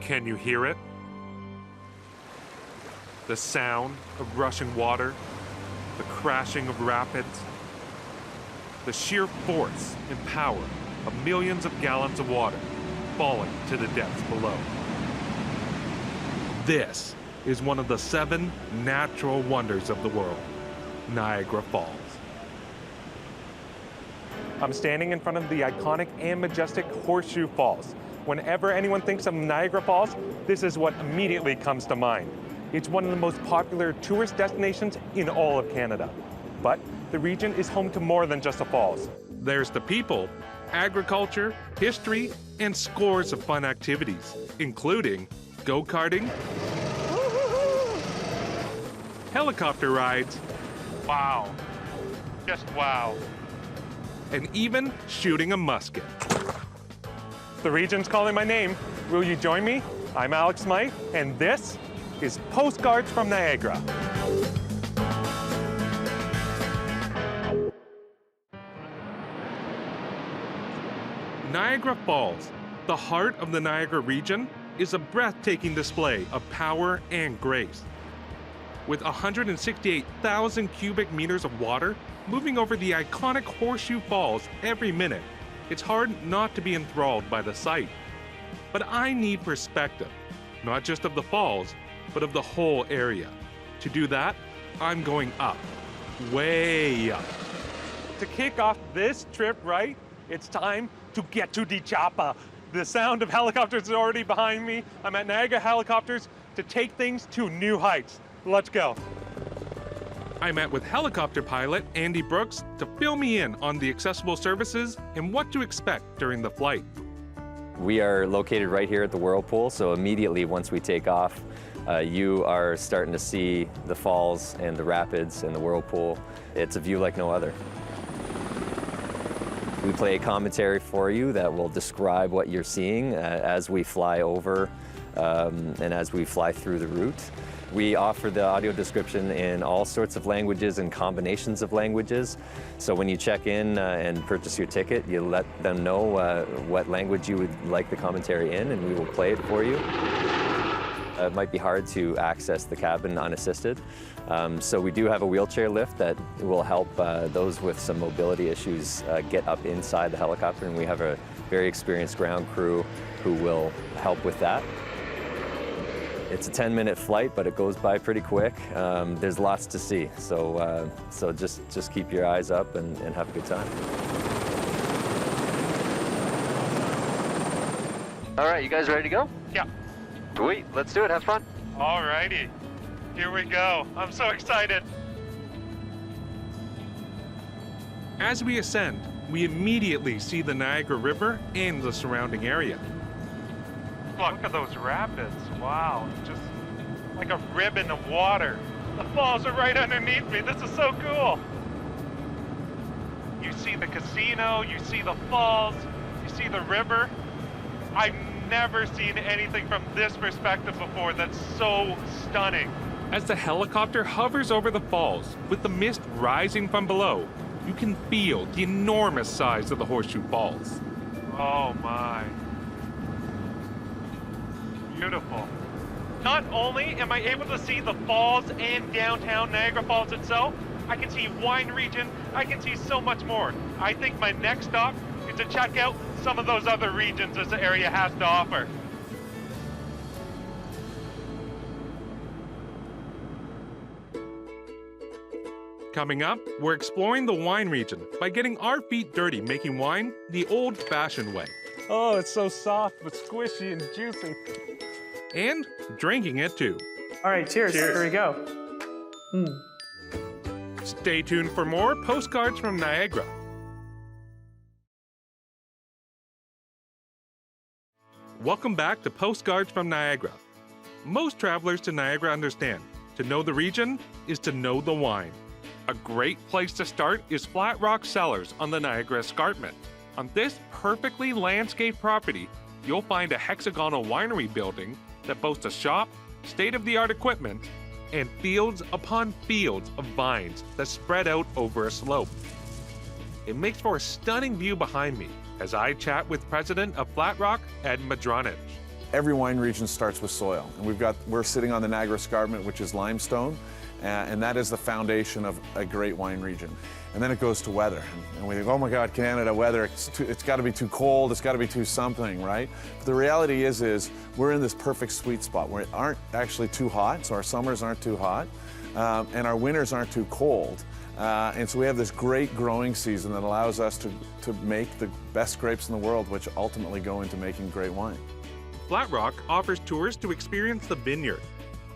Can you hear it? The sound of rushing water, the crashing of rapids, the sheer force and power of millions of gallons of water falling to the depths below. This is one of the 7 natural wonders of the world, Niagara Falls. I'm standing in front of the iconic and majestic Horseshoe Falls. Whenever anyone thinks of Niagara Falls, this is what immediately comes to mind. It's one of the most popular tourist destinations in all of Canada. But the region is home to more than just the falls. There's the people, agriculture, history, and scores of fun activities, including go-karting, helicopter rides, wow, just wow, and even shooting a musket. The region's calling my name. Will you join me? I'm Alex Smyth, and this is Postcards from Niagara. Niagara Falls, the heart of the Niagara region, is a breathtaking display of power and grace. With 168,000 cubic meters of water moving over the iconic Horseshoe Falls every minute, it's hard not to be enthralled by the sight. But I need perspective, not just of the falls, but of the whole area. To do that, I'm going up, way up. To kick off this trip right, it's time to get to the chopper. The sound of helicopters is already behind me. I'm at Niagara Helicopters to take things to new heights. Let's go. I met with helicopter pilot Andy Brooks to fill me in on the accessible services and what to expect during the flight. We are located right here at the Whirlpool, so immediately once we take off, you are starting to see the falls and the rapids and the Whirlpool. It's a view like no other. We play a commentary for you that will describe what you're seeing as we fly over and as we fly through the route. We offer the audio description in all sorts of languages and combinations of languages. So when you check in and purchase your ticket, you let them know what language you would like the commentary in, and we will play it for you. It might be hard to access the cabin unassisted. So we do have a wheelchair lift that will help those with some mobility issues get up inside the helicopter, and we have a very experienced ground crew who will help with that. It's a 10-minute flight, but it goes by pretty quick. There's lots to see, so just keep your eyes up and have a good time. All right, you guys ready to go? Yeah. Sweet, let's do it, have fun. All righty, here we go. I'm so excited. As we ascend, we immediately see the Niagara River and the surrounding area. Look at those rapids. Wow, just like a ribbon of water. The falls are right underneath me. This is so cool. You see the casino, you see the falls, you see the river. I've never seen anything from this perspective before that's so stunning. As the helicopter hovers over the falls, with the mist rising from below, you can feel the enormous size of the Horseshoe Falls. Oh my. Beautiful. Not only am I able to see the falls and downtown Niagara Falls itself, I can see wine region, I can see so much more. I think my next stop is to check out some of those other regions this area has to offer. Coming up, we're exploring the wine region by getting our feet dirty making wine the old-fashioned way. Oh, it's so soft but squishy and juicy. And drinking it too. All right, cheers. Here we go. Stay tuned for more Postcards from Niagara. Welcome back to Postcards from Niagara. Most travelers to Niagara understand, to know the region is to know the wine. A great place to start is Flat Rock Cellars on the Niagara Escarpment. On this perfectly landscaped property, you'll find a hexagonal winery building that boasts a shop, state-of-the-art equipment, and fields upon fields of vines that spread out over a slope. It makes for a stunning view behind me as I chat with President of Flat Rock, Ed Madronich. every wine region starts with soil. And we're sitting on the Niagara Escarpment, which is limestone, and that is the foundation of a great wine region. And then it goes to weather. And we think, oh my God, Canada, weather, it's got to be too cold, it's got to be too something, right? But the reality is we're in this perfect sweet spot where it aren't actually too hot, so our summers aren't too hot, and our winters aren't too cold. And so we have this great growing season that allows us to make the best grapes in the world, which ultimately go into making great wine. Flat Rock offers tours to experience the vineyard.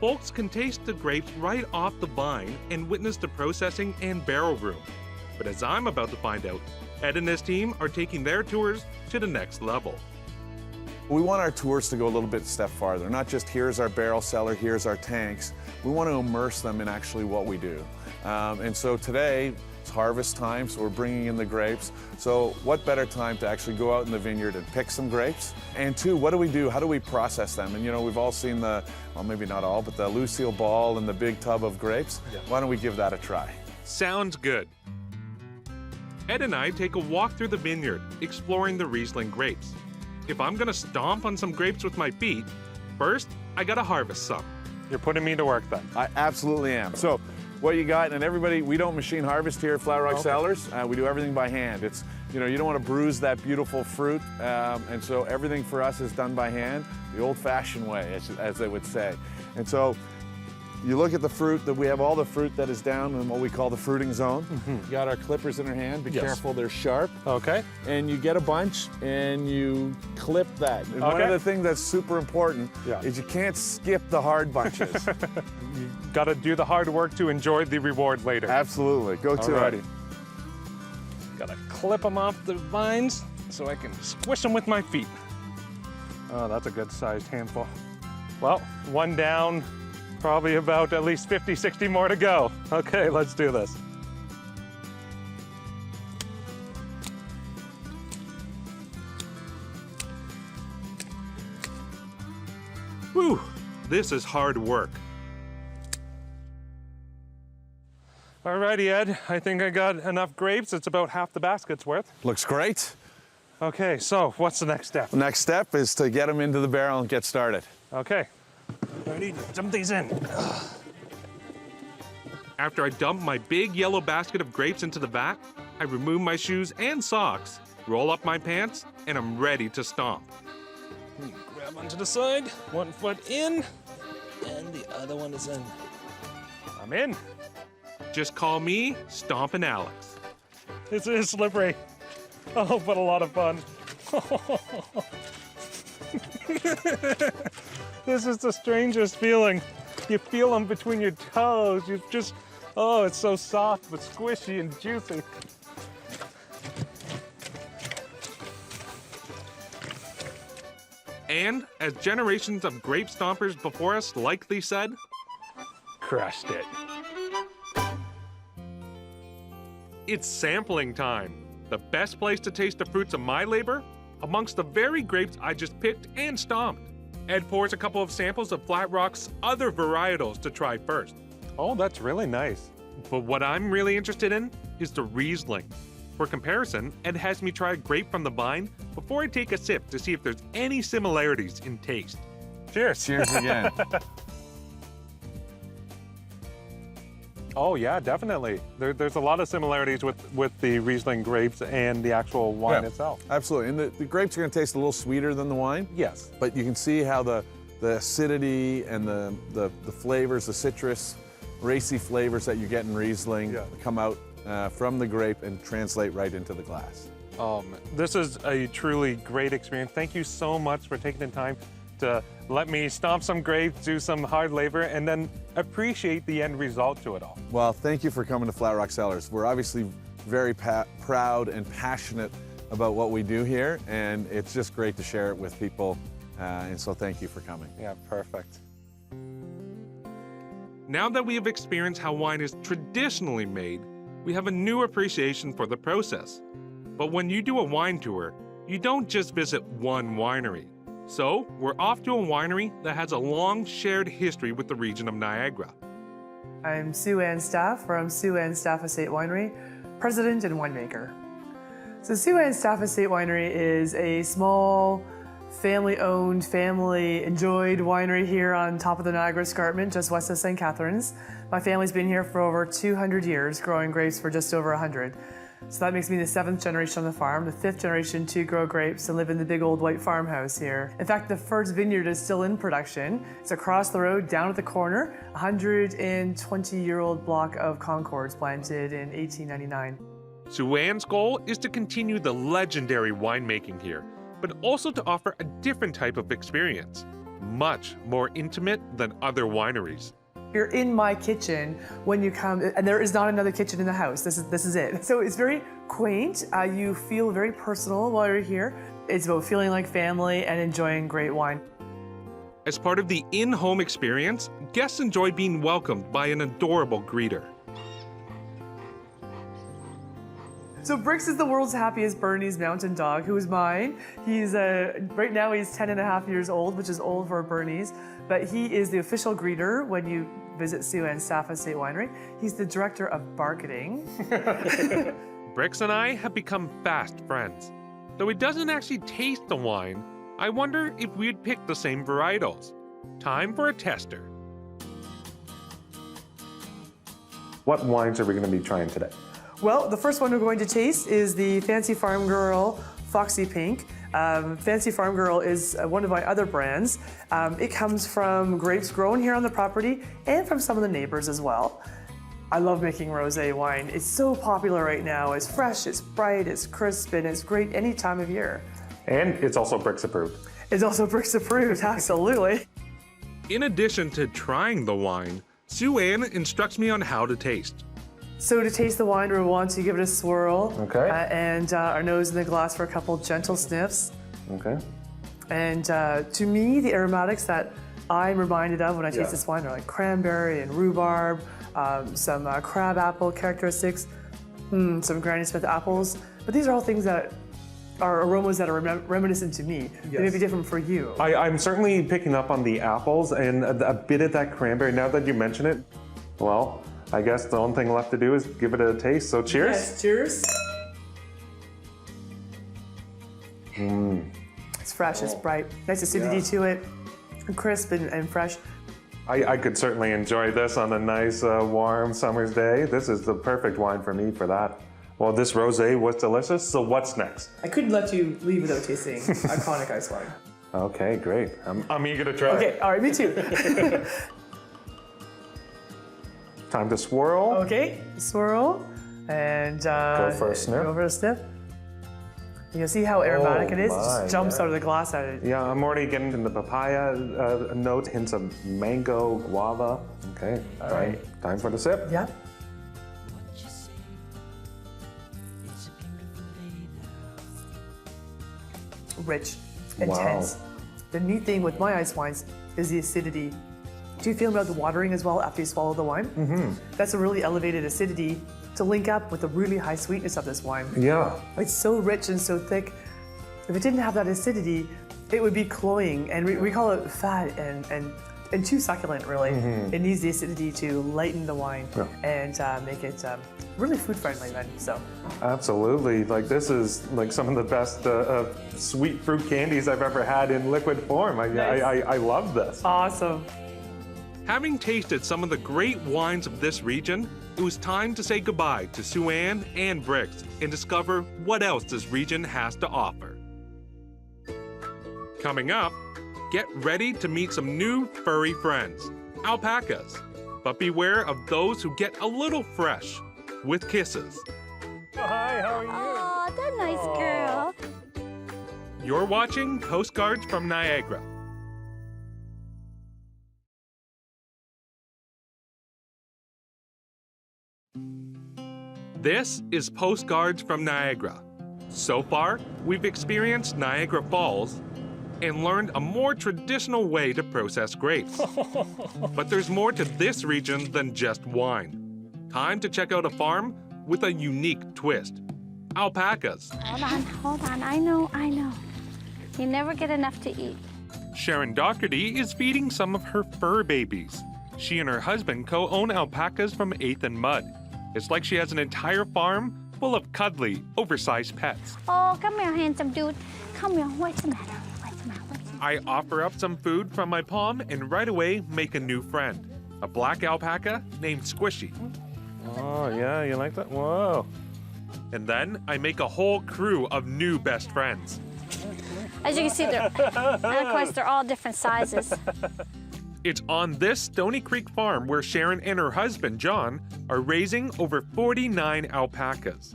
Folks can taste the grapes right off the vine and witness the processing and barrel room. But as I'm about to find out, Ed and his team are taking their tours to the next level. We want our tours to go a little bit step farther, not just here's our barrel cellar, here's our tanks. We want to immerse them in actually what we do. And so today, it's harvest time, so we're bringing in the grapes. So what better time to actually go out in the vineyard and pick some grapes? And two, what do we do? How do we process them? And you know, we've all seen well, maybe not all, but the Lucille ball and the big tub of grapes. Yeah. Why don't we give that a try? Sounds good. Ed and I take a walk through the vineyard, exploring the Riesling grapes. If I'm gonna stomp on some grapes with my feet, first, I gotta harvest some. You're putting me to work then. I absolutely am. So what you got, and everybody, we don't machine harvest here at Flat Rock Cellars. We do everything by hand. It's, you know, you don't want to bruise that beautiful fruit, and so everything for us is done by hand, the old-fashioned way, as they would say. And so you look at the fruit, that we have all the fruit that is down in what we call the fruiting zone. Mm-hmm. You got our clippers in our hand, be careful, they're sharp. Okay. And you get a bunch and you clip that. And one of the things that's super important is you can't skip the hard bunches. You gotta do the hard work to enjoy the reward later. Absolutely, go to it. Gotta clip them off the vines so I can squish them with my feet. Oh, that's a good sized handful. Well, one down, probably about at least 50, 60 more to go. Okay, let's do this. Whew, this is hard work. Alrighty, Ed, I think I got enough grapes. It's about half the basket's worth. Looks great. Okay, so what's the next step? The next step is to get them into the barrel and get started. Okay, ready to dump these in. After I dump my big yellow basket of grapes into the vat, I remove my shoes and socks, roll up my pants, and I'm ready to stomp. Grab onto the side, 1 foot in, and the other one is in. I'm in. Just call me Stompin' Alex. This is slippery. Oh, but a lot of fun. This is the strangest feeling. You feel them between your toes. You just, oh, it's so soft but squishy and juicy. And, as generations of grape stompers before us likely said, crushed it. It's sampling time. The best place to taste the fruits of my labor? Amongst the very grapes I just picked and stomped. Ed pours a couple of samples of Flat Rock's other varietals to try first. Oh, that's really nice. But what I'm really interested in is the Riesling. For comparison, Ed has me try a grape from the vine before I take a sip to see if there's any similarities in taste. Cheers. Cheers again. Oh yeah, definitely. There's a lot of similarities with the Riesling grapes and the actual wine itself. Absolutely, and the grapes are going to taste a little sweeter than the wine. Yes. But you can see how the acidity and the flavors, the citrus, racy flavors that you get in Riesling come out from the grape and translate right into the glass. This is a truly great experience. Thank you so much for taking the time to let me stomp some grapes, do some hard labor, and then appreciate the end result to it all. Well, thank you for coming to Flat Rock Cellars. We're obviously very proud and passionate about what we do here, and it's just great to share it with people, and so thank you for coming. Yeah, perfect. Now that we have experienced how wine is traditionally made, we have a new appreciation for the process. But when you do a wine tour, you don't just visit one winery. So, we're off to a winery that has a long shared history with the region of Niagara. I'm Sue Ann Staff from Sue Ann Staff Estate Winery, president and winemaker. So Sue Ann Staff Estate Winery is a small family-owned, family-enjoyed winery here on top of the Niagara Escarpment, just west of St. Catharines. My family's been here for over 200 years, growing grapes for just over 100. So that makes me the 7th generation on the farm, the 5th generation to grow grapes and live in the big old white farmhouse here. In fact, the first vineyard is still in production. It's across the road, down at the corner, a 120-year-old block of Concords planted in 1899. Sue Ann's goal is to continue the legendary winemaking here, but also to offer a different type of experience, much more intimate than other wineries. You're in my kitchen when you come, and there is not another kitchen in the house. This is it. So it's very quaint. You feel very personal while you're here. It's about feeling like family and enjoying great wine. As part of the in-home experience, guests enjoy being welcomed by an adorable greeter. So Brix is the world's happiest Bernese mountain dog, who is mine. He's right now he's 10.5 years old, which is old for a Bernese, but he is the official greeter when you visit Sue Ann's Staff Estate Winery. He's the director of marketing. Brix and I have become fast friends. Though he doesn't actually taste the wine, I wonder if we'd pick the same varietals. Time for a tester. What wines are we going to be trying today? Well, the first one we're going to taste is the Fancy Farm Girl Foxy Pink. Fancy Farm Girl is one of my other brands. It comes from grapes grown here on the property and from some of the neighbors as well. I love making rosé wine. It's so popular right now. It's fresh, it's bright, it's crisp, and it's great any time of year. And it's also Brix approved. It's also Brix approved, absolutely. In addition to trying the wine, Sue Ann instructs me on how to taste. So to taste the wine, we want to give it a swirl. Okay. And our nose in the glass for a couple gentle sniffs. Okay. And to me, the aromatics that I'm reminded of when I taste this wine are like cranberry and rhubarb, some crab apple characteristics, some Granny Smith apples. But these are all things that are aromas that are reminiscent to me. They may be different for you. I'm certainly picking up on the apples and a bit of that cranberry. Now that you mention it, well, I guess the only thing left to do is give it a taste. So cheers. Yes, cheers. It's fresh, it's bright. Nice acidity to it, crisp and fresh. I could certainly enjoy this on a nice warm summer's day. This is the perfect wine for me for that. Well, this rosé was delicious, so what's next? I couldn't let you leave without tasting iconic ice wine. Okay, great. I'm eager to try. Okay, all right, me too. Time to swirl. Okay, swirl, and Go for a sniff. Go for a sniff. You see how aromatic it is? It my, just jumps out of the glass at it. Yeah, I'm already getting the papaya notes, hints of mango, guava. Okay, all right. Time for the sip. Yeah. Rich, intense. Wow. The neat thing with my ice wines is the acidity. Do you feel about the watering as well after you swallow the wine? Mm-hmm. That's a really elevated acidity to link up with the really high sweetness of this wine. Yeah. It's so rich and so thick. If it didn't have that acidity, it would be cloying, and we call it fat and too succulent, really. Mm-hmm. It needs the acidity to lighten the wine and make it really food-friendly then, so. Absolutely. Like, this is like some of the best sweet fruit candies I've ever had in liquid form. I love this. Awesome. Having tasted some of the great wines of this region, it was time to say goodbye to Sue Ann and Brix and discover what else this region has to offer. Coming up, get ready to meet some new furry friends, alpacas. But beware of those who get a little fresh with kisses. Hi, how are you? Oh, that nice girl. You're watching Postcards from Niagara. This is Postcards from Niagara. So far, we've experienced Niagara Falls and learned a more traditional way to process grapes. But there's more to this region than just wine. Time to check out a farm with a unique twist. Alpacas. Hold on, I know. You never get enough to eat. Sharon Doherty is feeding some of her fur babies. She and her husband co-own alpacas from 8th and Mud. It's like she has an entire farm full of cuddly, oversized pets. Oh, come here, handsome dude. Come here. What's the matter? What's the matter? I offer up some food from my palm and right away make a new friend, a black alpaca named Squishy. Oh, yeah, you like that? Whoa. And then I make a whole crew of new best friends. As you can see, and of course, they're all different sizes. It's on this Stoney Creek farm where Sharon and her husband, John, are raising over 49 alpacas.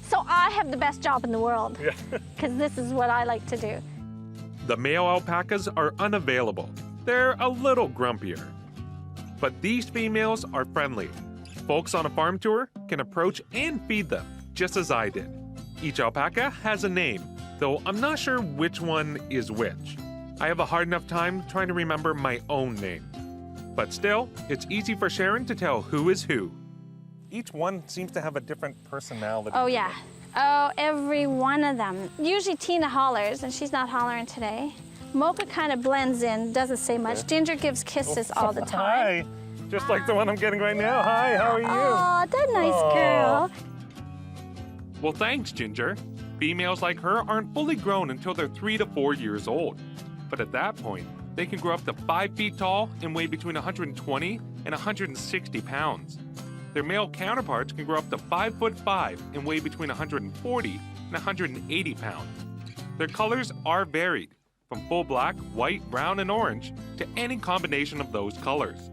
So I have the best job in the world, because this is what I like to do. The male alpacas are unavailable. They're a little grumpier. But these females are friendly. Folks on a farm tour can approach and feed them, just as I did. Each alpaca has a name, though I'm not sure which one is which. I have a hard enough time trying to remember my own name. But still, it's easy for Sharon to tell who is who. Each one seems to have a different personality. Oh, yeah. Oh, every one of them. Usually Tina hollers, and she's not hollering today. Mocha kind of blends in, doesn't say much. Ginger gives kisses all the time. Hi. Just like the one I'm getting right now. Hi, how are you? Oh, that nice girl. Well, thanks, Ginger. Females like her aren't fully grown until they're 3 to 4 years old. But at that point, they can grow up to 5 feet tall and weigh between 120 and 160 pounds. Their male counterparts can grow up to 5'5" and weigh between 140 and 180 pounds. Their colors are varied, from full black, white, brown, and orange to any combination of those colors.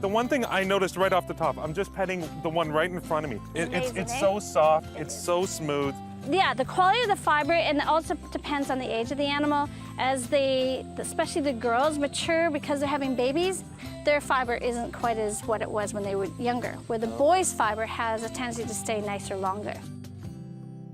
The one thing I noticed right off the top, I'm just petting the one right in front of me. It's Amazing, so soft, it's so smooth. Yeah, the quality of the fiber, and it also depends on the age of the animal. As they, especially the girls, mature because they're having babies, their fiber isn't quite as what it was when they were younger, where the boys' fiber has a tendency to stay nicer longer.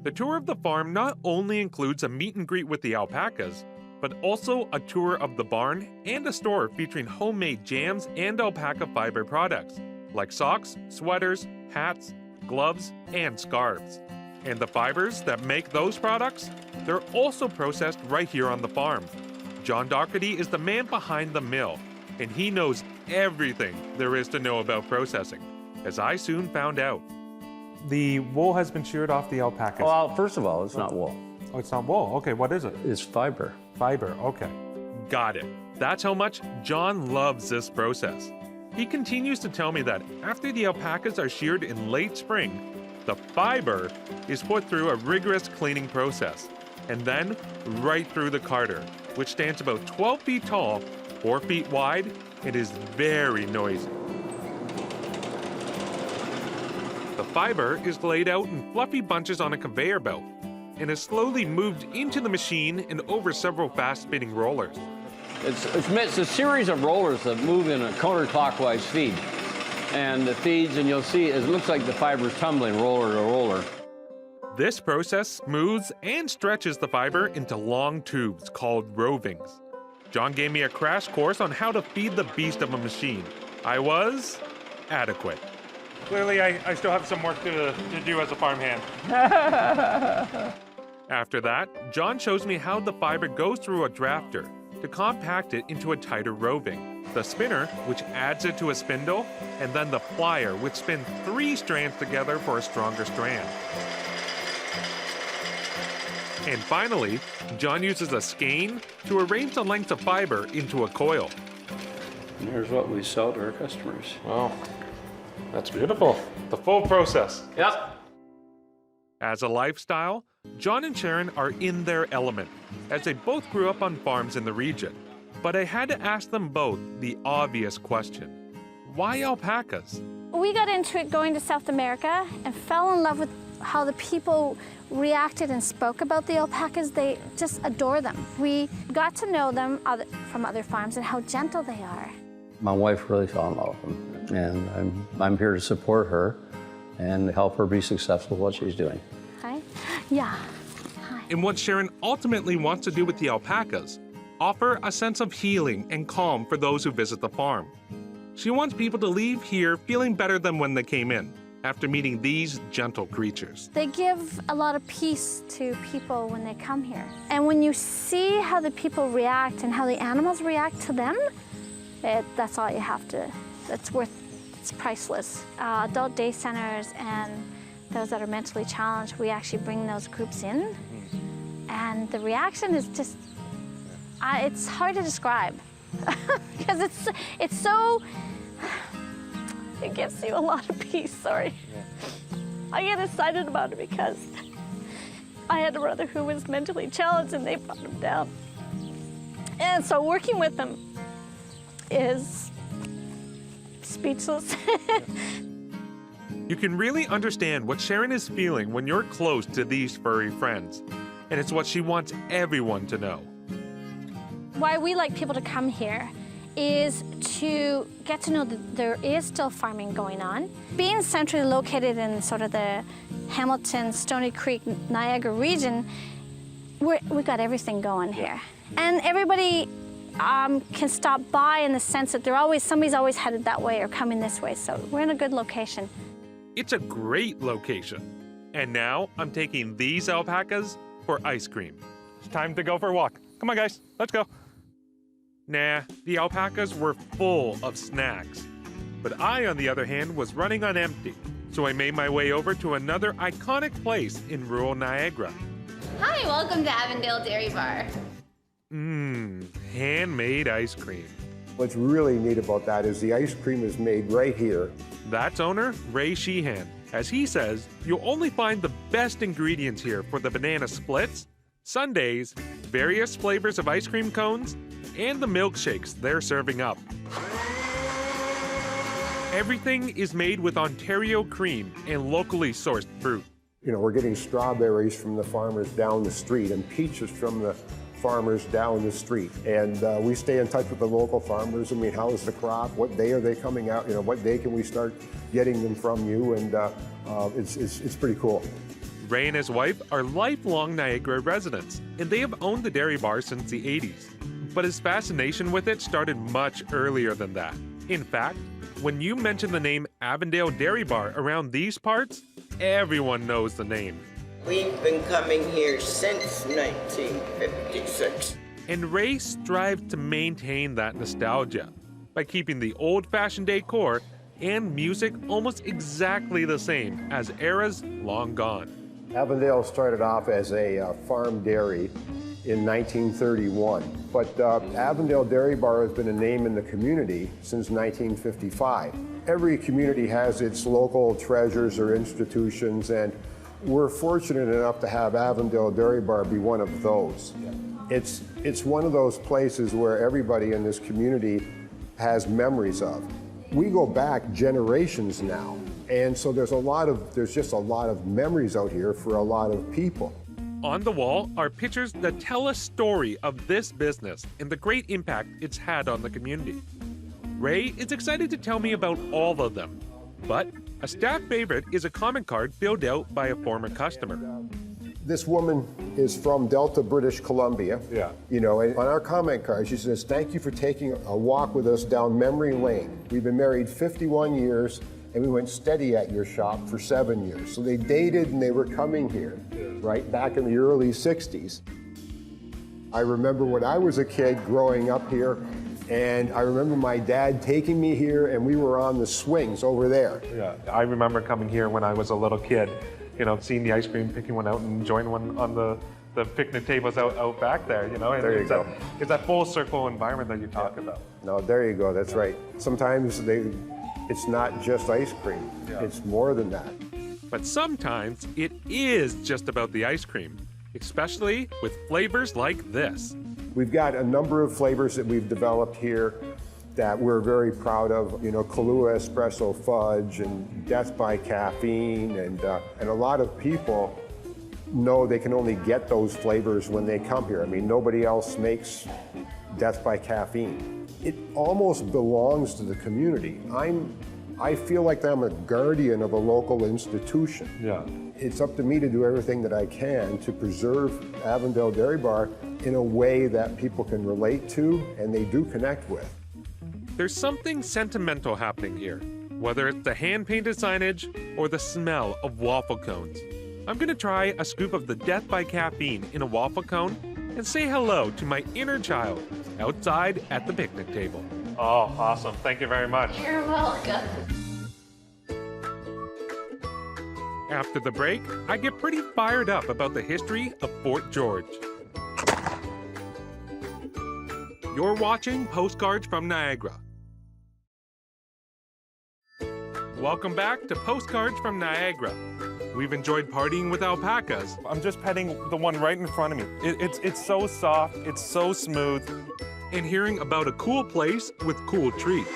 The tour of the farm not only includes a meet and greet with the alpacas, but also a tour of the barn and a store featuring homemade jams and alpaca fiber products, like socks, sweaters, hats, gloves, and scarves. And the fibers that make those products, they're also processed right here on the farm. John Doherty is the man behind the mill, and he knows everything there is to know about processing, as I soon found out. The wool has been sheared off the alpacas. Well, first of all, it's not wool. Oh, it's not wool. Okay, what is it? It's fiber. Fiber, okay. Got it. That's how much John loves this process. He continues to tell me that after the alpacas are sheared in late spring, the fiber is put through a rigorous cleaning process, and then right through the carter, which stands about 12 feet tall, 4 feet wide, and is very noisy. The fiber is laid out in fluffy bunches on a conveyor belt, and is slowly moved into the machine and over several fast-spinning rollers. It's a series of rollers that move in a counterclockwise feed. And the feeds, and you'll see, it looks like the fiber's tumbling roller to roller. This process smooths and stretches the fiber into long tubes called rovings. John gave me a crash course on how to feed the beast of a machine. I was adequate. Clearly, I still have some work to do as a farmhand. After that, John shows me how the fiber goes through a drafter to compact it into a tighter roving, the spinner, which adds it to a spindle, and then the plier, which spins 3 strands together for a stronger strand. And finally, John uses a skein to arrange the lengths of fiber into a coil. And here's what we sell to our customers. Wow, that's beautiful. The full process. Yep. As a lifestyle, John and Sharon are in their element, as they both grew up on farms in the region. But I had to ask them both the obvious question: why alpacas? We got into it going to South America and fell in love with how the people reacted and spoke about the alpacas. They just adore them. We got to know them from other farms and how gentle they are. My wife really fell in love with them, and I'm here to support her and help her be successful with what she's doing. Hi. Yeah. Hi. And what Sharon ultimately wants to do with the alpacas: offer a sense of healing and calm for those who visit the farm. She wants people to leave here feeling better than when they came in, after meeting these gentle creatures. They give a lot of peace to people when they come here. And when you see how the people react and how the animals react to them, that's all you have to, it's priceless. Adult day centers and those that are mentally challenged, we actually bring those groups in. And the reaction is just It's hard to describe because it's so, it gives you a lot of peace, sorry. I get excited about it because I had a brother who was mentally challenged and they brought him down. And so working with them is speechless. You can really understand what Sharon is feeling when you're close to these furry friends. And it's what she wants everyone to know. Why we like people to come here is to get to know that there is still farming going on. Being centrally located in sort of the Hamilton, Stoney Creek, Niagara region, we got everything going here. And everybody can stop by in the sense that somebody's always headed that way or coming this way, so we're in a good location. It's a great location. And now I'm taking these alpacas for ice cream. It's time to go for a walk. Come on, guys, let's go. Nah, the alpacas were full of snacks. But I, on the other hand, was running on empty. So I made my way over to another iconic place in rural Niagara. Hi, welcome to Avondale Dairy Bar. Handmade ice cream. What's really neat about that is the ice cream is made right here. That's owner Ray Sheehan. As he says, you'll only find the best ingredients here for the banana splits, sundaes, various flavors of ice cream cones, and the milkshakes they're serving up. Everything is made with Ontario cream and locally sourced fruit. You know, we're getting strawberries from the farmers down the street and peaches from the farmers down the street. And we stay in touch with the local farmers. I mean, how's the crop? What day are they coming out? You know, what day can we start getting them from you? And it's pretty cool. Ray and his wife are lifelong Niagara residents, and they have owned the dairy bar since the 80s. But his fascination with it started much earlier than that. In fact, when you mention the name Avondale Dairy Bar around these parts, everyone knows the name. We've been coming here since 1956. And Ray strives to maintain that nostalgia by keeping the old-fashioned decor and music almost exactly the same as eras long gone. Avondale started off as a farm dairy in 1931, but Avondale Dairy Bar has been a name in the community since 1955. Every community has its local treasures or institutions, and we're fortunate enough to have Avondale Dairy Bar be one of those. It's one of those places where everybody in this community has memories of. We go back generations now, and so there's just a lot of memories out here for a lot of people. On the wall are pictures that tell a story of this business and the great impact it's had on the community. Ray is excited to tell me about all of them, but a staff favorite is a comment card filled out by a former customer. This woman is from Delta, British Columbia. Yeah. You know, and on our comment card, she says, "Thank you for taking a walk with us down memory lane. We've been married 51 years, and we went steady at your shop for 7 years." So they dated and they were coming here, right, back in the early 60s. I remember when I was a kid growing up here, and I remember my dad taking me here, and we were on the swings over there. Yeah, I remember coming here when I was a little kid, you know, seeing the ice cream, picking one out and enjoying one on the picnic tables out back there, you know. And there you go. It's that full circle environment that you talk about. No, there you go, that's right. Sometimes it's not just ice cream, it's more than that. But sometimes it is just about the ice cream, especially with flavors like this. We've got a number of flavors that we've developed here that we're very proud of. You know, Kahlua Espresso Fudge and Death by Caffeine, and a lot of people know they can only get those flavors when they come here. I mean, nobody else makes Death by Caffeine. It almost belongs to the community. I feel like I'm a guardian of a local institution. Yeah. It's up to me to do everything that I can to preserve Avondale Dairy Bar in a way that people can relate to and they do connect with. There's something sentimental happening here, whether it's the hand-painted signage or the smell of waffle cones. I'm gonna try a scoop of the Death by Caffeine in a waffle cone and say hello to my inner child outside at the picnic table. Oh, awesome. Thank you very much. You're welcome. After the break, I get pretty fired up about the history of Fort George. You're watching Postcards from Niagara. Welcome back to Postcards from Niagara. We've enjoyed partying with alpacas. I'm just petting the one right in front of me. It's so soft, it's so smooth. And hearing about a cool place with cool treats.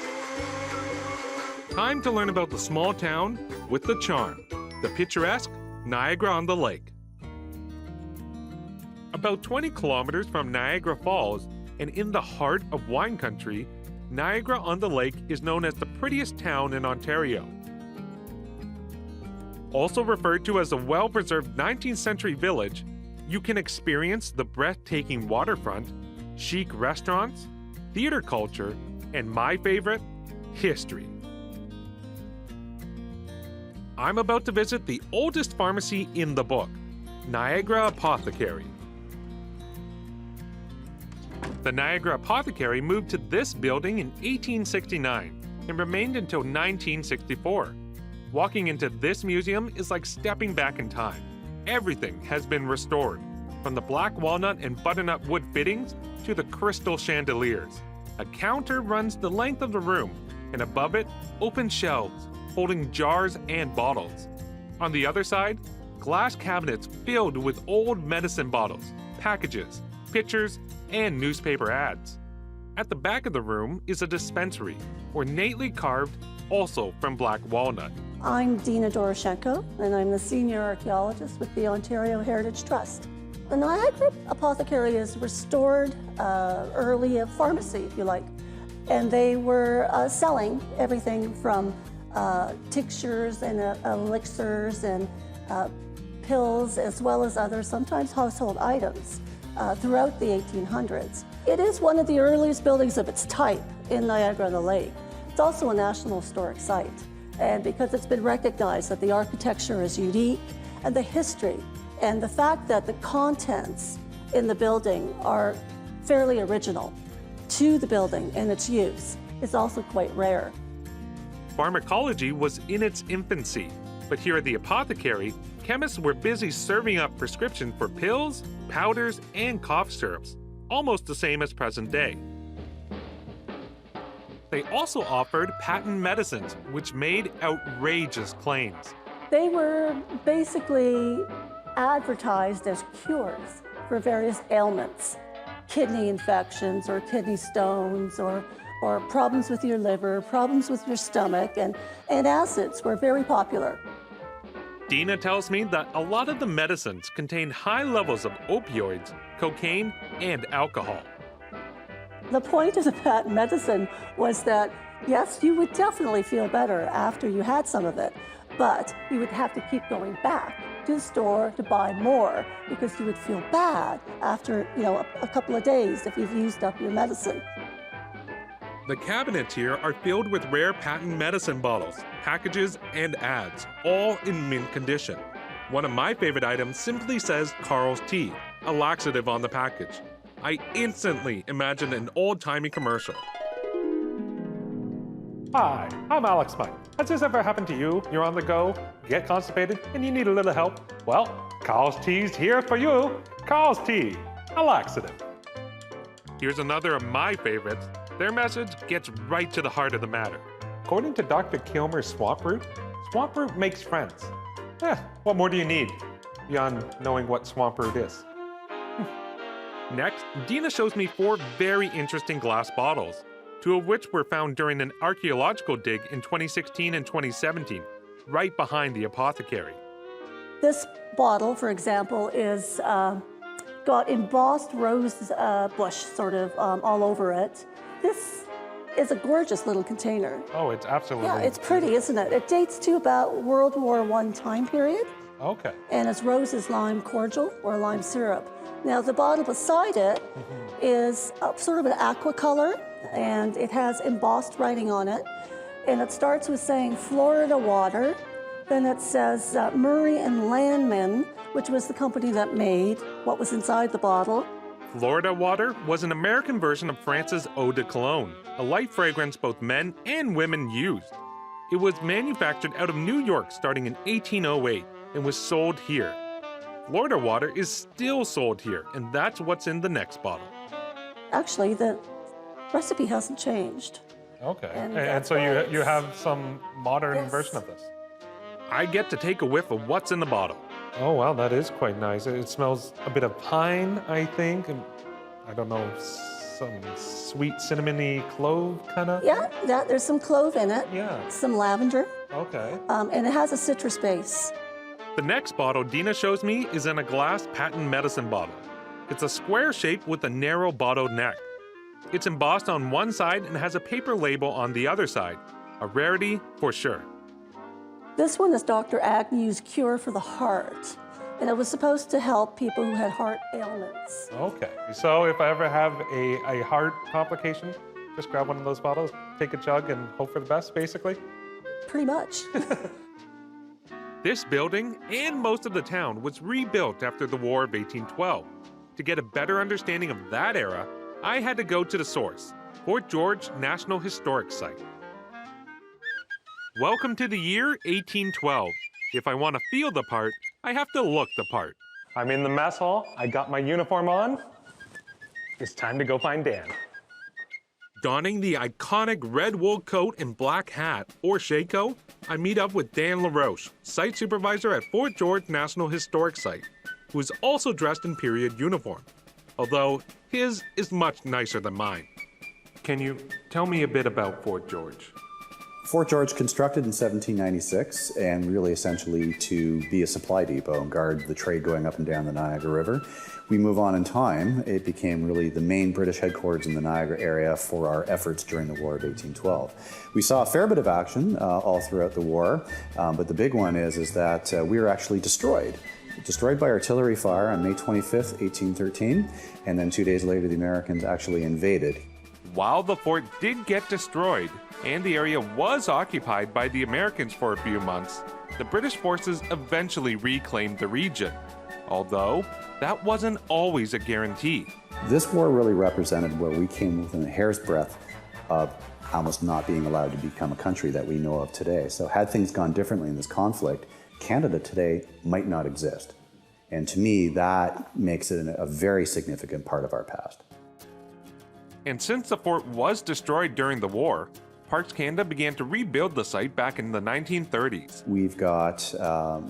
Time to learn about the small town with the charm, the picturesque Niagara-on-the-Lake. About 20 kilometers from Niagara Falls and in the heart of wine country, Niagara-on-the-Lake is known as the prettiest town in Ontario. Also referred to as a well-preserved 19th century village, you can experience the breathtaking waterfront, chic restaurants, theater culture, and my favorite, history. I'm about to visit the oldest pharmacy in the book, Niagara Apothecary. The Niagara Apothecary moved to this building in 1869 and remained until 1964. Walking into this museum is like stepping back in time. Everything has been restored, from the black walnut and butternut wood fittings to the crystal chandeliers. A counter runs the length of the room, and above it, open shelves holding jars and bottles. On the other side, glass cabinets filled with old medicine bottles, packages, pictures, and newspaper ads. At the back of the room is a dispensary, ornately carved, also from black walnut. I'm Dina Doroshenko, and I'm the Senior Archaeologist with the Ontario Heritage Trust. The Niagara Apothecary is restored early a pharmacy, if you like, and they were selling everything from tinctures and elixirs and pills, as well as other, sometimes household items throughout the 1800s. It is one of the earliest buildings of its type in Niagara-on-the-Lake. It's also a National Historic Site, and because it's been recognized that the architecture is unique and the history and the fact that the contents in the building are fairly original to the building and its use is also quite rare. Pharmacology was in its infancy, but here at the apothecary, chemists were busy serving up prescriptions for pills, powders, and cough syrups, almost the same as present day. They also offered patent medicines, which made outrageous claims. They were basically advertised as cures for various ailments, kidney infections or kidney stones or problems with your liver, problems with your stomach, and acids were very popular. Dina tells me that a lot of the medicines contain high levels of opioids, cocaine, and alcohol. The point of the patent medicine was that, yes, you would definitely feel better after you had some of it, but you would have to keep going back to the store to buy more because you would feel bad after, a couple of days if you've used up your medicine. The cabinets here are filled with rare patent medicine bottles, packages, and ads, all in mint condition. One of my favorite items simply says Carl's Tea, a laxative on the package. I instantly imagine an old-timey commercial. Hi, I'm Alex Smyth. Has this ever happened to you? You're on the go, get constipated, and you need a little help? Well, Carl's Tea's here for you. Carl's Tea, a laxative. Here's another of my favorites. Their message gets right to the heart of the matter. According to Dr. Kilmer's swamp root makes friends. What more do you need beyond knowing what swamp root is? Next, Dina shows me 4 very interesting glass bottles, 2 of which were found during an archaeological dig in 2016 and 2017, right behind the apothecary. This bottle, for example, is got embossed rose bush sort of all over it. This is a gorgeous little container. Oh, it's absolutely. Yeah, it's pretty, isn't it? It dates to about World War I time period. Okay. And it's Rose's lime cordial or lime syrup. Now the bottle beside it is sort of an aqua color, and it has embossed writing on it. And it starts with saying Florida water. Then it says Murray and Landman, which was the company that made what was inside the bottle. Florida Water was an American version of France's Eau de Cologne, a light fragrance both men and women used. It was manufactured out of New York starting in 1808 and was sold here. Florida Water is still sold here, and that's what's in the next bottle. Actually, the recipe hasn't changed. Okay, And and that's so why you have some modern Yes. version of this. I get to take a whiff of what's in the bottle. Oh wow, that is quite nice. It smells a bit of pine, I think, and I don't know, some sweet cinnamony clove kind of. Yeah, there's some clove in it. Yeah. Some lavender, Okay. and it has a citrus base. The next bottle Dina shows me is in a glass patent medicine bottle. It's a square shape with a narrow bottled neck. It's embossed on one side and has a paper label on the other side. A rarity for sure. This one is Dr. Agnew's cure for the heart, and it was supposed to help people who had heart ailments. Okay, so if I ever have a heart complication, just grab one of those bottles, take a chug, and hope for the best, basically? Pretty much. This building and most of the town was rebuilt after the War of 1812. To get a better understanding of that era, I had to go to the source, Fort George National Historic Site. Welcome to the year 1812. If I want to feel the part, I have to look the part. I'm in the mess hall, I got my uniform on. It's time to go find Dan. Donning the iconic red wool coat and black hat, or shako, I meet up with Dan LaRoche, site supervisor at Fort George National Historic Site, who is also dressed in period uniform, although his is much nicer than mine. Can you tell me a bit about Fort George? Fort George constructed in 1796 and really essentially to be a supply depot and guard the trade going up and down the Niagara River. We move on in time, it became really the main British headquarters in the Niagara area for our efforts during the War of 1812. We saw a fair bit of action all throughout the war, but the big one is that we were actually destroyed by artillery fire on May 25th, 1813, and then 2 days later the Americans actually invaded. While the fort did get destroyed, and the area was occupied by the Americans for a few months, the British forces eventually reclaimed the region. Although, that wasn't always a guarantee. This war really represented where we came within a hair's breadth of almost not being allowed to become a country that we know of today. So had things gone differently in this conflict, Canada today might not exist. And to me, that makes it a very significant part of our past. And since the fort was destroyed during the war, Parks Canada began to rebuild the site back in the 1930s. We've got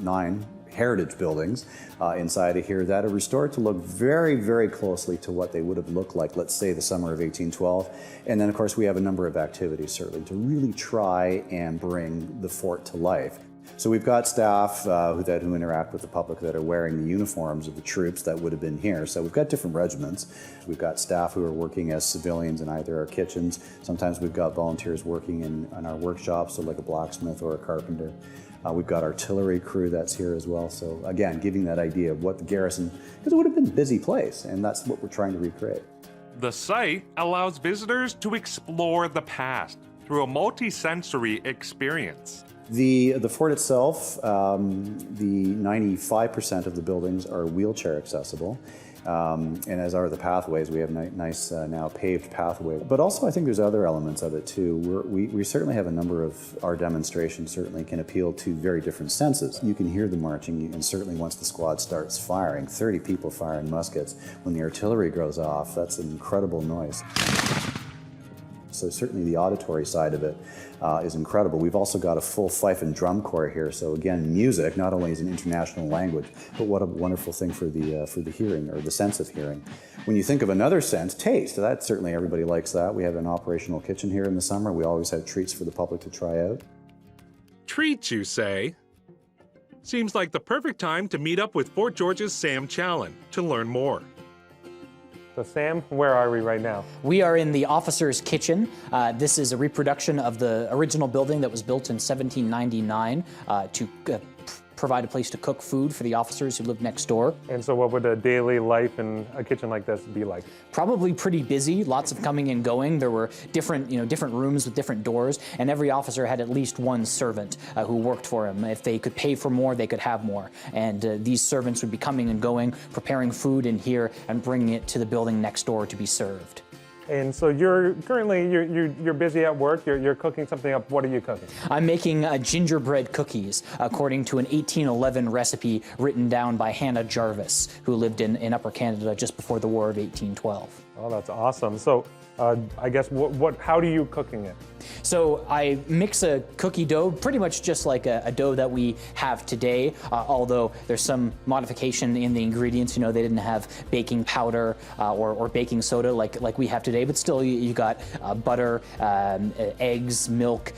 9 heritage buildings inside of here that are restored to look very, very closely to what they would have looked like, let's say, the summer of 1812. And then, of course, we have a number of activities, certainly, to really try and bring the fort to life. So we've got staff who interact with the public that are wearing the uniforms of the troops that would have been here. So we've got different regiments. We've got staff who are working as civilians in either our kitchens. Sometimes we've got volunteers working in our workshops, so like a blacksmith or a carpenter. We've got artillery crew that's here as well. So again, giving that idea of what the garrison, because it would have been a busy place, and that's what we're trying to recreate. The site allows visitors to explore the past through a multi-sensory experience. The fort itself, the 95% of the buildings are wheelchair accessible, and as are the pathways. We have nice now paved pathway. But also I think there's other elements of it too. We certainly have a number of our demonstrations certainly can appeal to very different senses. You can hear the marching, and certainly once the squad starts firing, 30 people firing muskets, when the artillery goes off, that's an incredible noise. So certainly the auditory side of it is incredible. We've also got a full fife and drum corps here. So again, music not only is an international language, but what a wonderful thing for the hearing, or the sense of hearing. When you think of another sense, taste, that certainly everybody likes that. We have an operational kitchen here in the summer. We always have treats for the public to try out. Treats, you say? Seems like the perfect time to meet up with Fort George's Sam Challen to learn more. So Sam, where are we right now? We are in the officer's kitchen. This is a reproduction of the original building that was built in 1799 to provide a place to cook food for the officers who lived next door. And so what would a daily life in a kitchen like this be like? Probably pretty busy, lots of coming and going. There were different rooms with different doors, and every officer had at least one servant who worked for him. If they could pay for more, they could have more. And these servants would be coming and going, preparing food in here and bringing it to the building next door to be served. And so you're busy at work, you're cooking something up. What are you cooking? I'm making gingerbread cookies according to an 1811 recipe written down by Hannah Jarvis, who lived in Upper Canada just before the War of 1812. Oh, that's awesome. So I guess how do you cooking it? So I mix a cookie dough pretty much just like a dough that we have today, although there's some modification in the ingredients. You know, they didn't have baking powder or baking soda like we have today, but still you got butter, eggs, milk,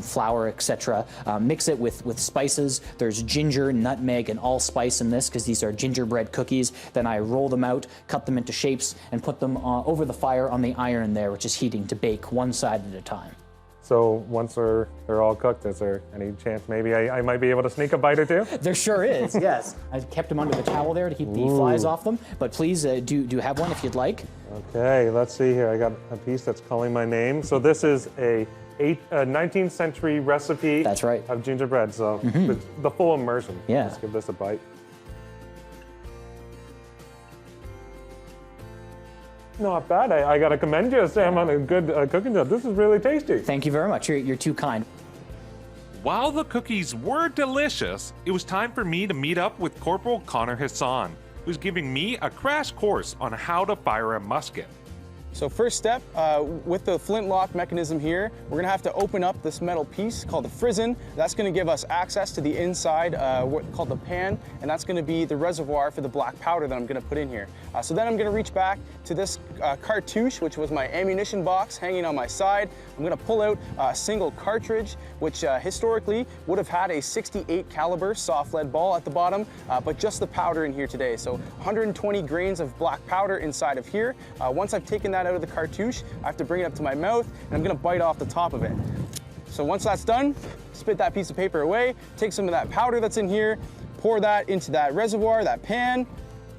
flour, etc. Mix it with spices. There's ginger, nutmeg, and allspice in this because these are gingerbread cookies. Then I roll them out, cut them into shapes, and put them over the fire on the iron there, which is heating to bake one side at a time. So once they're all cooked, is there any chance maybe I might be able to sneak a bite or two? There sure is, yes. I kept them under the towel there to keep the flies off them, but please do have one if you'd like. Okay, let's see here. I got a piece that's calling my name. So this is a 19th century recipe. That's right. Of gingerbread, so the full immersion. Yeah. Let's give this a bite. Not bad. I got to commend you, Sam, on a good cooking job. This is really tasty. Thank you very much. You're too kind. While the cookies were delicious, it was time for me to meet up with Corporal Connor Hassan, who's giving me a crash course on how to fire a musket. So first step, with the flintlock mechanism here, we're gonna have to open up this metal piece called the frizzen. That's gonna give us access to the inside, called the pan, and that's gonna be the reservoir for the black powder that I'm gonna put in here. So then I'm gonna reach back to this cartouche, which was my ammunition box hanging on my side. I'm gonna pull out a single cartridge, which historically would have had a 68 caliber soft lead ball at the bottom, but just the powder in here today. So 120 grains of black powder inside of here. Once I've taken that out of the cartouche, I have to bring it up to my mouth, and I'm gonna bite off the top of it. So once that's done, spit that piece of paper away, take some of that powder that's in here, pour that into that reservoir, that pan,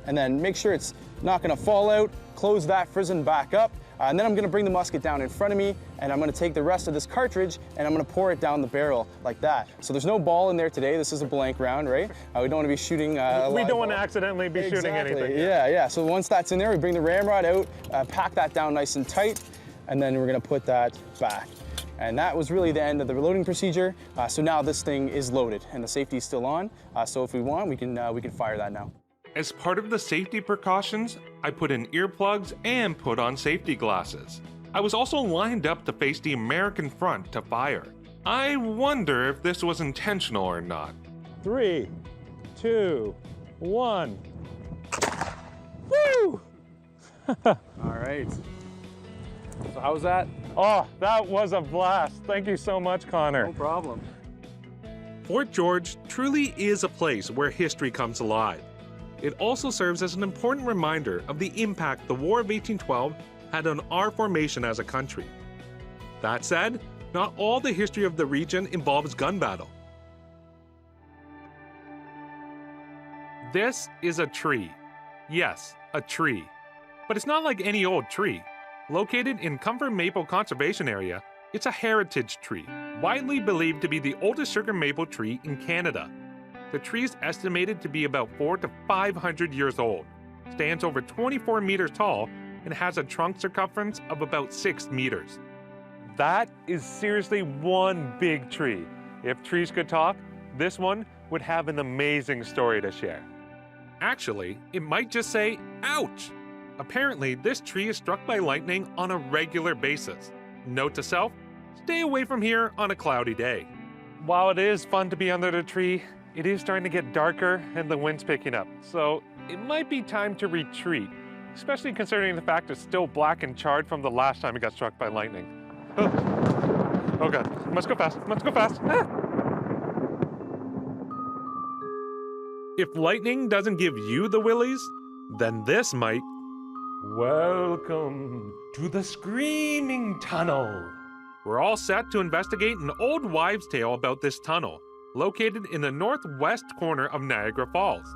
and then make sure it's not gonna fall out, close that frizzen back up, and then I'm gonna bring the musket down in front of me, and I'm gonna take the rest of this cartridge, and I'm gonna pour it down the barrel like that. So there's no ball in there today. This is a blank round, right? We don't wanna be shooting We don't want to accidentally be shooting anything. Yeah. So once that's in there, we bring the ramrod out, pack that down nice and tight, and then we're gonna put that back. And that was really the end of the loading procedure. So now this thing is loaded, and the safety is still on. So if we want, we can fire that now. As part of the safety precautions, I put in earplugs and put on safety glasses. I was also lined up to face the American front to fire. I wonder if this was intentional or not. 3, 2, 1. Woo! All right. So how was that? Oh, that was a blast. Thank you so much, Connor. No problem. Fort George truly is a place where history comes alive. It also serves as an important reminder of the impact the War of 1812 had on our formation as a country. That said, not all the history of the region involves gun battle. This is a tree. Yes, a tree. But it's not like any old tree. Located in Comfort Maple Conservation Area, it's a heritage tree, widely believed to be the oldest sugar maple tree in Canada. The tree is estimated to be about 400 to 500 years old, stands over 24 meters tall, and has a trunk circumference of about 6 meters. That is seriously one big tree. If trees could talk, this one would have an amazing story to share. Actually, it might just say, ouch! Apparently, this tree is struck by lightning on a regular basis. Note to self, stay away from here on a cloudy day. While it is fun to be under the tree, it is starting to get darker and the wind's picking up. So it might be time to retreat, especially considering the fact it's still black and charred from the last time it got struck by lightning. Oh God, must go fast, must go fast. If lightning doesn't give you the willies, then this might. Welcome to the Screaming Tunnel. We're all set to investigate an old wives' tale about this tunnel, located in the northwest corner of Niagara Falls.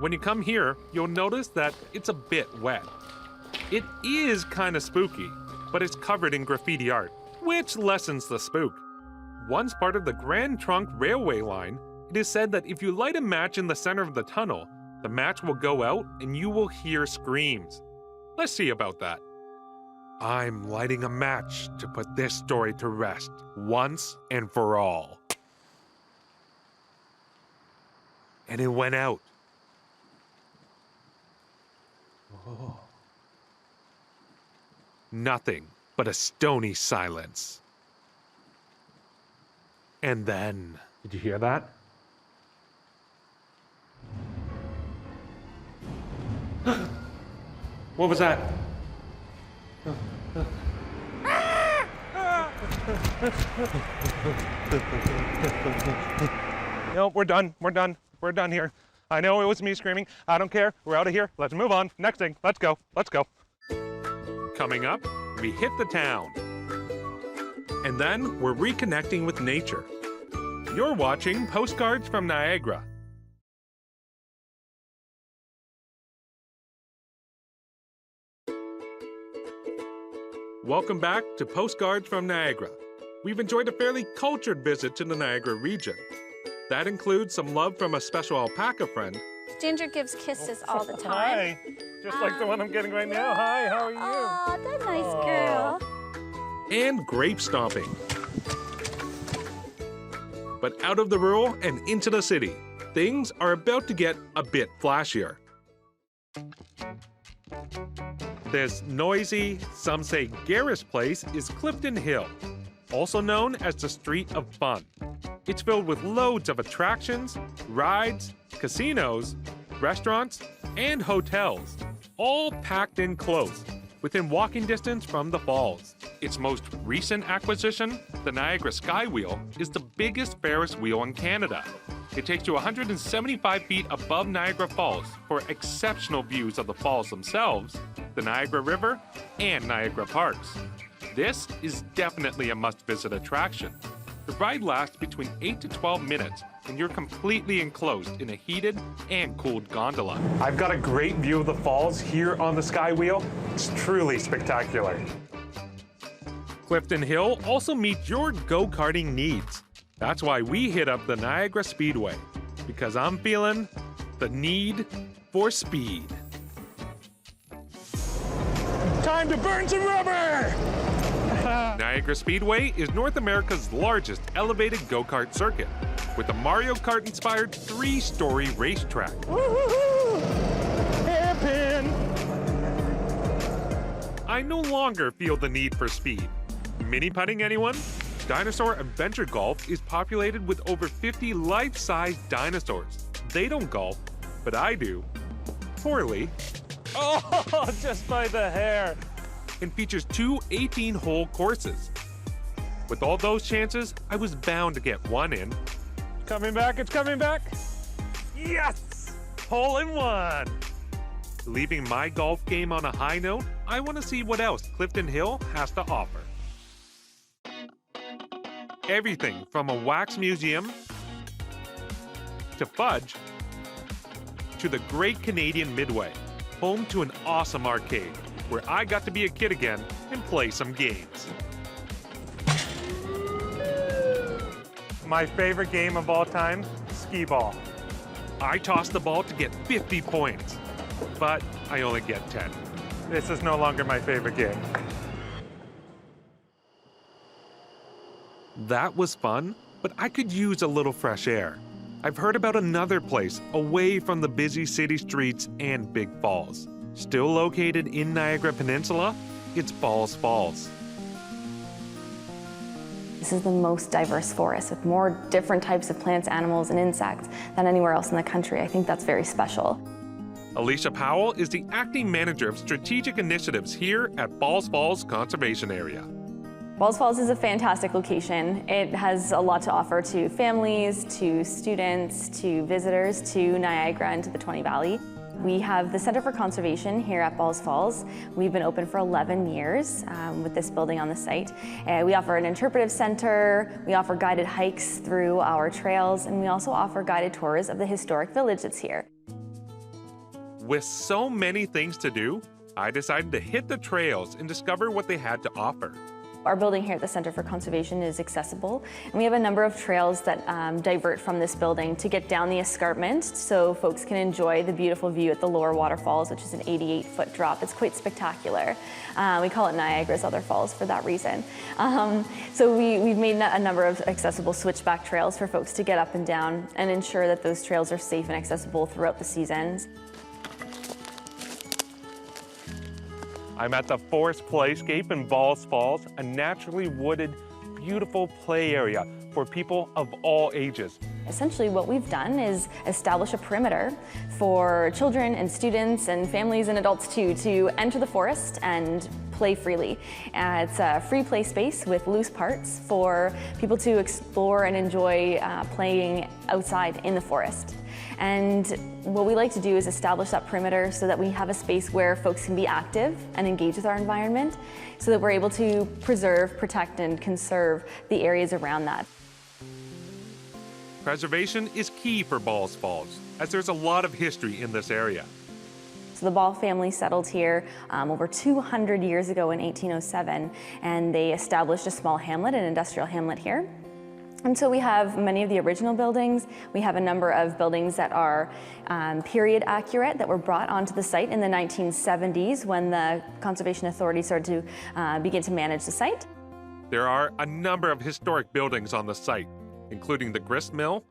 When you come here, you'll notice that it's a bit wet. It is kind of spooky, but it's covered in graffiti art, which lessens the spook. Once part of the Grand Trunk Railway line, it is said that if you light a match in the center of the tunnel, the match will go out and you will hear screams. Let's see about that. I'm lighting a match to put this story to rest, once and for all. And it went out. Nothing but a stony silence. And then, did you hear that? What was that? No, we're done. We're done. We're done here. I know it was me screaming. I don't care. We're out of here. Let's move on. Next thing. Let's go. Let's go. Coming up, we hit the town. And then we're reconnecting with nature. You're watching Postcards from Niagara. Welcome back to Postcards from Niagara. We've enjoyed a fairly cultured visit to the Niagara region. That includes some love from a special alpaca friend. Ginger gives kisses all the time. Hi, just like the one I'm getting right now. Hi, how are you? Oh, that nice girl. And grape stomping. But out of the rural and into the city, things are about to get a bit flashier. This noisy, some say garish place is Clifton Hill, also known as the Street of Fun. It's filled with loads of attractions, rides, casinos, restaurants, and hotels, all packed in close, within walking distance from the falls. Its most recent acquisition, the Niagara Skywheel, is the biggest Ferris wheel in Canada. It takes you 175 feet above Niagara Falls for exceptional views of the falls themselves, the Niagara River, and Niagara Parks. This is definitely a must-visit attraction. The ride lasts between 8 to 12 minutes, and you're completely enclosed in a heated and cooled gondola. I've got a great view of the falls here on the Skywheel. It's truly spectacular. Clifton Hill also meets your go-karting needs. That's why we hit up the Niagara Speedway, because I'm feeling the need for speed. Time to burn some rubber! Niagara Speedway is North America's largest elevated go-kart circuit, with a Mario Kart-inspired 3-story racetrack. Woo-hoo-hoo! Hairpin! I no longer feel the need for speed. Mini-putting, anyone? Dinosaur Adventure Golf is populated with over 50 life-size dinosaurs. They don't golf, but I do. Poorly. Oh, just by the hair. And features 2 18-hole courses. With all those chances, I was bound to get one in. Coming back, it's coming back. Yes! Hole in one. Leaving my golf game on a high note, I want to see what else Clifton Hill has to offer. Everything from a wax museum to fudge to the Great Canadian Midway, home to an awesome arcade where I got to be a kid again and play some games. My favorite game of all time, skee ball. I tossed the ball to get 50 points, but I only get 10. This is no longer my favorite game. That was fun, but I could use a little fresh air. I've heard about another place away from the busy city streets and big falls. Still located in Niagara Peninsula, it's Falls Falls. This is the most diverse forest with more different types of plants, animals, and insects than anywhere else in the country. I think that's very special. Alicia Powell is the acting manager of strategic initiatives here at Falls Falls Conservation Area. Falls Falls is a fantastic location. It has a lot to offer to families, to students, to visitors, to Niagara and to the 20 Valley. We have the Center for Conservation here at Falls Falls. We've been open for 11 years with this building on the site. We offer an interpretive center, we offer guided hikes through our trails, and we also offer guided tours of the historic village that's here. With so many things to do, I decided to hit the trails and discover what they had to offer. Our building here at the Center for Conservation is accessible, and we have a number of trails that divert from this building to get down the escarpment so folks can enjoy the beautiful view at the lower waterfalls, which is an 88-foot drop. It's quite spectacular. We call it Niagara's Other Falls for that reason. So we've made a number of accessible switchback trails for folks to get up and down and ensure that those trails are safe and accessible throughout the seasons. I'm at the Forest Playscape in Balls Falls, a naturally wooded, beautiful play area for people of all ages. Essentially what we've done is establish a perimeter for children and students and families and adults too to enter the forest and play freely. It's a free play space with loose parts for people to explore and enjoy playing outside in the forest. And what we like to do is establish that perimeter so that we have a space where folks can be active and engage with our environment so that we're able to preserve, protect, and conserve the areas around that. Preservation is key for Balls Falls, as there's a lot of history in this area. So the Ball family settled here over 200 years ago in 1807, and they established a small hamlet, an industrial hamlet here. And so we have many of the original buildings. We have a number of buildings that are period accurate that were brought onto the site in the 1970s when the Conservation Authority started to begin to manage the site. There are a number of historic buildings on the site, including the grist mill,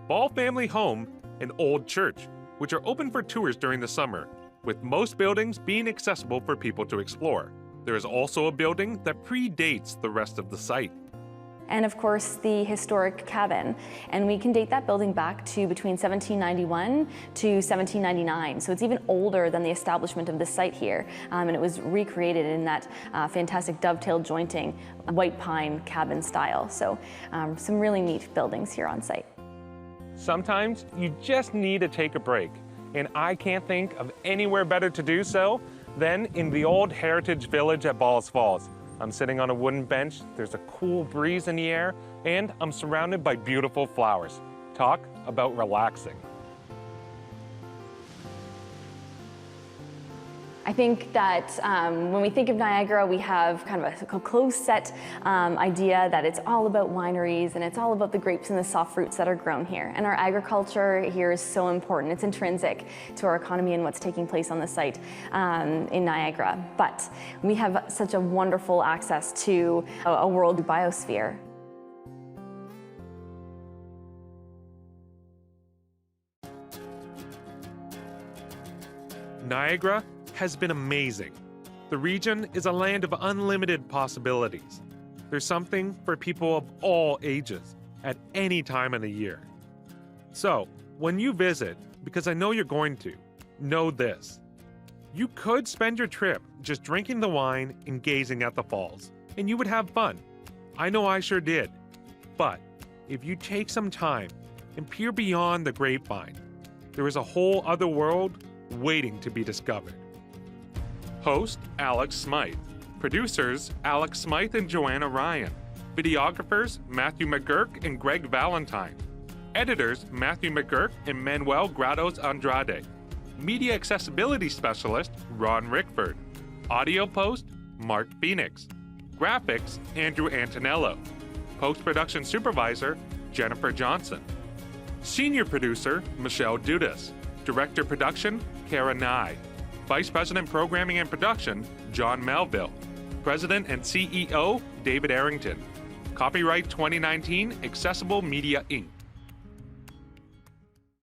Ball family home, and old church, which are open for tours during the summer, with most buildings being accessible for people to explore. There is also a building that predates the rest of the site. And of course the historic cabin, and we can date that building back to between 1791 to 1799, so it's even older than the establishment of this site here, and it was recreated in that fantastic dovetail jointing white pine cabin style. So some really neat buildings here on site. Sometimes you just need to take a break, and I can't think of anywhere better to do so than in the old heritage village at Balls Falls. I'm sitting on a wooden bench, there's a cool breeze in the air, and I'm surrounded by beautiful flowers. Talk about relaxing. I think that when we think of Niagara, we have kind of a close set idea that it's all about wineries and it's all about the grapes and the soft fruits that are grown here. And our agriculture here is so important. It's intrinsic to our economy and what's taking place on the site in Niagara. But we have such a wonderful access to a world biosphere. Niagara has been amazing. The region is a land of unlimited possibilities. There's something for people of all ages at any time of the year. So, when you visit, because I know you're going to, know this. You could spend your trip just drinking the wine and gazing at the falls, and you would have fun. I know I sure did. But if you take some time and peer beyond the grapevine, there is a whole other world waiting to be discovered. Host, Alex Smyth. Producers, Alex Smyth and Joanna Ryan. Videographers, Matthew McGurk and Greg Valentine. Editors, Matthew McGurk and Manuel Grados Andrade. Media Accessibility Specialist, Ron Rickford. Audio Post, Mark Phoenix. Graphics, Andrew Antonello. Post-Production Supervisor, Jennifer Johnson. Senior Producer, Michelle Dudas. Director Production, Kara Nye. Vice President Programming and Production, John Melville. President and CEO, David Arrington. Copyright 2019, Accessible Media Inc.